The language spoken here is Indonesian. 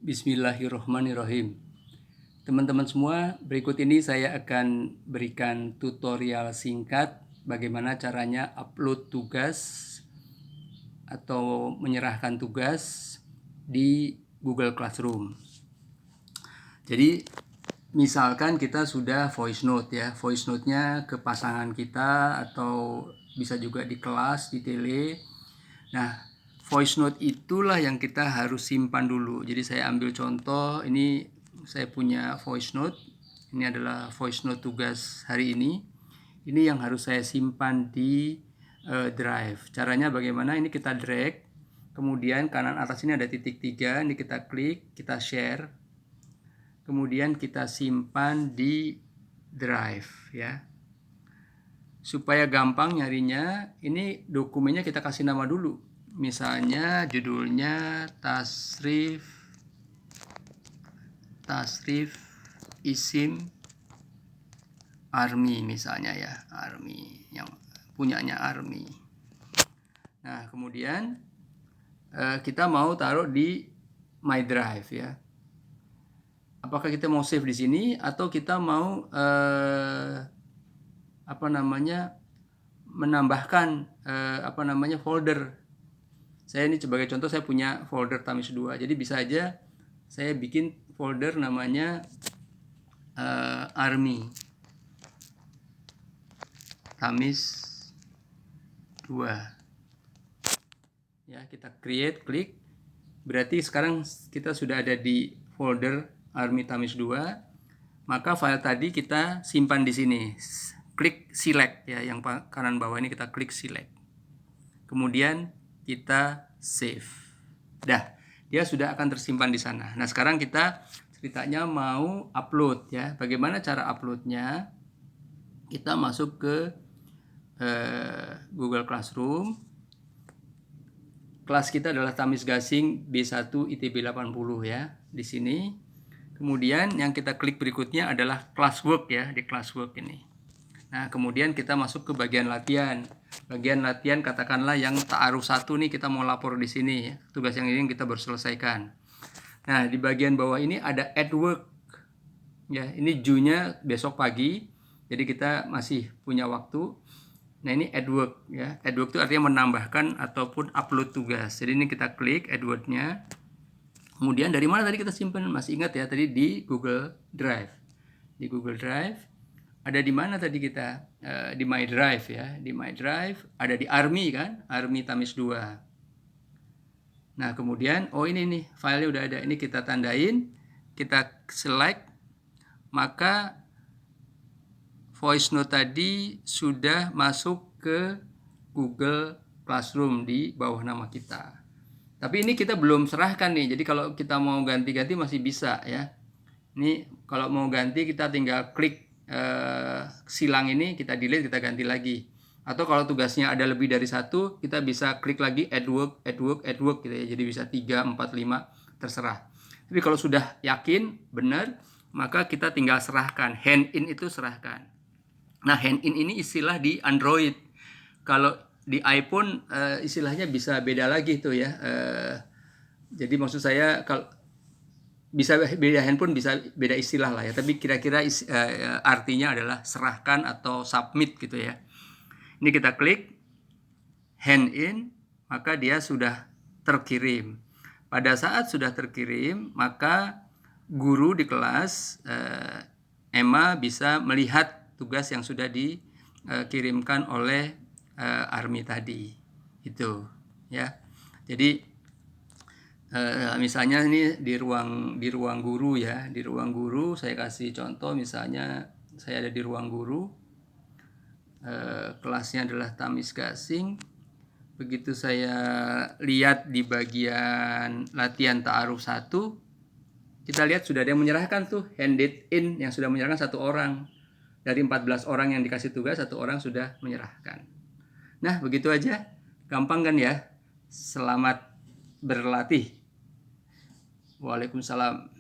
Bismillahirrohmanirrohim. Teman-teman semua, berikut ini saya akan berikan tutorial singkat bagaimana caranya upload tugas atau menyerahkan tugas di Google Classroom. Jadi misalkan kita sudah voice note ya, voice note-nya ke pasangan kita atau bisa juga di kelas, di tele. Nah, voice note itulah yang kita harus simpan dulu. Jadi saya ambil contoh, ini saya punya voice note. Ini adalah voice note tugas hari ini. Ini yang harus saya simpan di Drive. Caranya bagaimana? Ini kita drag. Kemudian kanan atas ini ada titik 3. Ini kita klik, kita share. Kemudian kita simpan di Drive ya. Supaya gampang nyarinya, ini dokumennya kita kasih nama dulu. Misalnya judulnya Tasrif Isim Army misalnya ya, Army yang punyanya Army. Nah, kemudian kita mau taruh di My Drive ya. Apakah kita mau save di sini atau kita mau menambahkan folder. Saya ini sebagai contoh, saya punya folder Tamis 2. Jadi bisa aja saya bikin folder namanya Army Tamis 2. Ya, kita create, klik. Berarti sekarang kita sudah ada di folder Army Tamis 2. Maka file tadi kita simpan di sini. Klik select ya, yang kanan bawah ini kita klik select. Kemudian kita save. Dah, dia sudah akan tersimpan di sana. Nah, sekarang kita ceritanya mau upload ya. Bagaimana cara uploadnya? Kita masuk ke Google Classroom. Kelas kita adalah Tamis Gasing B1 ITB 80 ya, di sini. Kemudian yang kita klik berikutnya adalah classwork ya, di classwork ini. Nah, kemudian kita masuk ke bagian latihan. Bagian latihan katakanlah yang ta'aruf 1 nih, kita mau lapor di sini ya. Tugas yang ini kita baru selesaikan. Nah, di bagian bawah ini ada add work. Ya, ini due-nya besok pagi. Jadi kita masih punya waktu. Nah, ini add work ya. Add work itu artinya menambahkan ataupun upload tugas. Jadi ini kita klik add work-nya. Kemudian dari mana tadi kita simpan? Masih ingat ya, tadi di Google Drive. Di Google Drive. Ada di mana tadi kita? Di My Drive ya. Di My Drive ada di Army kan? Army Tamis 2. Nah, kemudian ini nih filenya udah ada. Ini kita tandain, kita select, maka voice note tadi sudah masuk ke Google Classroom di bawah nama kita. Tapi ini kita belum serahkan nih. Jadi kalau kita mau ganti-ganti masih bisa ya. Ini kalau mau ganti kita tinggal klik silang ini, kita delete, kita ganti lagi. Atau kalau tugasnya ada lebih dari satu, kita bisa klik lagi add work gitu ya. Jadi bisa 3, 4, 5 terserah. Tapi kalau sudah yakin benar, maka kita tinggal serahkan. Hand in itu serahkan. Nah, hand in ini istilah di Android. Kalau di iPhone istilahnya bisa beda lagi tuh ya. Jadi maksud saya kalau bisa beda handphone, bisa beda istilah lah ya, tapi kira-kira artinya adalah serahkan atau submit gitu ya. Ini kita klik hand in, maka dia sudah terkirim. Pada saat sudah terkirim, maka guru di kelas Emma bisa melihat tugas yang sudah dikirimkan oleh Army tadi. Itu ya. Jadi misalnya ini di ruang guru ya, di ruang guru saya kasih contoh, misalnya saya ada di ruang guru, kelasnya adalah Tamis Gasing. Begitu saya lihat di bagian latihan ta'aruf 1, kita lihat sudah ada yang menyerahkan tuh, handed in, yang sudah menyerahkan 1 orang. Dari 14 orang yang dikasih tugas, 1 orang sudah menyerahkan. Nah, begitu aja, gampang kan ya. Selamat berlatih. Waalaikumsalam.